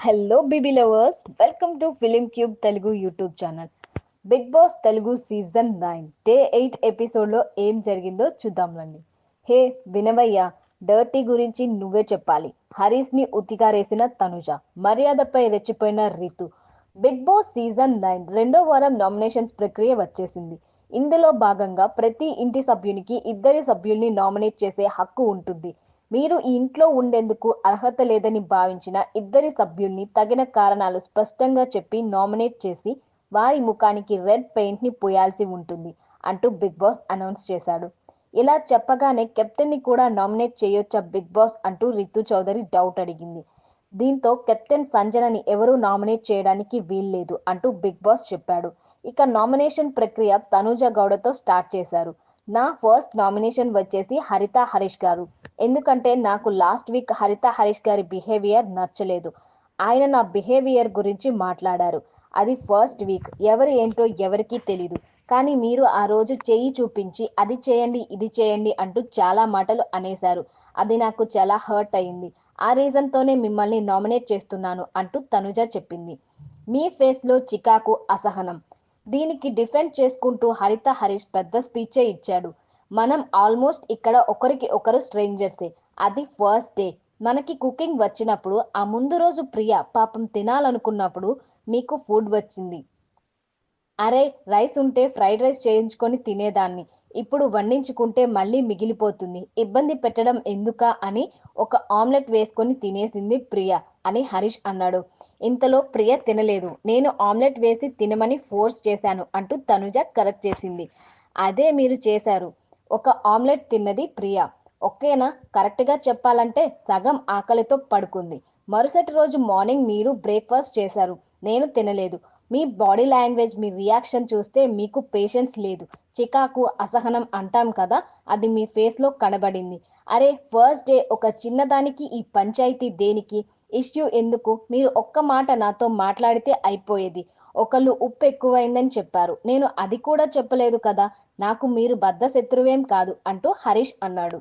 Hello BB lovers, welcome to Film Cube Telugu YouTube channel. Bigg Boss Telugu season 9 day 8 ఎపిసోడ్లో ఏం జరిగిందో చూద్దాంలండి. హే Vinavayya, dirty గురించి నువ్వే చెప్పాలి. హరీష్ని ఉతికారేసిన తనుజ, మర్యాదపై రెచ్చిపోయిన రితు. బిగ్ బాస్ సీజన్ 9 రెండో వారం నామినేషన్స్ ప్రక్రియ వచ్చేసింది. ఇందులో భాగంగా ప్రతి ఇంటి సభ్యునికి ఇద్దరి సభ్యుల్ని నామినేట్ చేసే హక్కు ఉంటుంది. మీరు ఈ ఇంట్లో ఉండేందుకు అర్హత లేదని భావించిన ఇద్దరి సభ్యుల్ని తగిన కారణాలు స్పష్టంగా చెప్పి నామినేట్ చేసి వారి ముఖానికి రెడ్ పెయింట్ ని పూయాల్సి ఉంటుంది అంటూ బిగ్ బాస్ అనౌన్స్ చేశాడు. ఇలా చెప్పగానే కెప్టెన్ ని కూడా నామినేట్ చేయొచ్చా బిగ్ బాస్ అంటూ రితు చౌదరి డౌట్ అడిగింది. దీంతో కెప్టెన్ సంజనని ఎవరూ నామినేట్ చేయడానికి వీల్లేదు అంటూ బిగ్ బాస్ చెప్పాడు. ఇక నామినేషన్ ప్రక్రియ తనూజ గౌడతో స్టార్ట్ చేశారు. నా ఫస్ట్ నామినేషన్ వచ్చేసి హరిత హరీష్ గారు. ఎందుకంటే నాకు లాస్ట్ వీక్ హరిత హరీష్ గారి బిహేవియర్ నచ్చలేదు. ఆయన నా బిహేవియర్ గురించి మాట్లాడారు. అది ఫస్ట్ వీక్, ఎవరు ఏంటో ఎవరికీ తెలీదు. కానీ మీరు ఆ రోజు చెయ్యి చూపించి అది చేయండి ఇది చేయండి అంటూ చాలా మాటలు అనేశారు. అది నాకు చాలా హర్ట్ అయింది. ఆ రీజన్తోనే మిమ్మల్ని నామినేట్ చేస్తున్నాను అంటూ తనుజ చెప్పింది. మీ ఫేస్లో చికాకు, అసహనం. దీనికి డిఫెండ్ చేసుకుంటూ హరిత హరీష్ పెద్ద స్పీచే ఇచ్చాడు. మనం ఆల్మోస్ట్ ఇక్కడ ఒకరికి ఒకరు స్ట్రేంజర్సే. అది ఫస్ట్ డే. మనకి కుకింగ్ వచ్చినప్పుడు ఆ ముందు రోజు ప్రియ పాపం తినాలనుకున్నప్పుడు మీకు ఫుడ్ వచ్చింది. అరే రైస్ ఉంటే ఫ్రైడ్ రైస్ చేయించుకొని తినేదాన్ని. ఇప్పుడు వండించుకుంటే మళ్ళీ మిగిలిపోతుంది. ఇబ్బంది పెట్టడం ఎందుకా అని ఒక ఆమ్లెట్ వేసుకొని తినేసింది ప్రియ అని హరీష్ అన్నాడు. ఇంతలో ప్రియ తినలేదు. నేను ఆమ్లెట్ వేసి తినమని ఫోర్స్ చేశాను అంటూ తనుజ కరెక్ట్ చేసింది. అదే మీరు చేశారు. ఒక ఆమ్లెట్ తిన్నది ప్రియ. ఓకేనా? కరెక్ట్గా చెప్పాలంటే సగం ఆకలితో పడుకుంది. మరుసటి రోజు మార్నింగ్ మీరు బ్రేక్ఫాస్ట్ చేశారు. నేను తినలేదు. మీ బాడీ లాంగ్వేజ్, మీ రియాక్షన్ చూస్తే మీకు పేషెన్స్ లేదు. చికాకు, అసహనం అంటాం కదా, అది మీ ఫేస్లో కనబడింది. అరే ఫస్ట్ డే ఒక చిన్నదానికి ఈ పంచాయతీ దేనికి? ఇష్యూ ఎందుకు? మీరు ఒక్క మాట నాతో మాట్లాడితే అయిపోయేది. ఒకళ్ళు ఉప్పు ఎక్కువైందని చెప్పారు. నేను అది కూడా చెప్పలేదు కదా. నాకు మీరు బద్ధ శత్రువేం కాదు అంటూ హరీష్ అన్నాడు.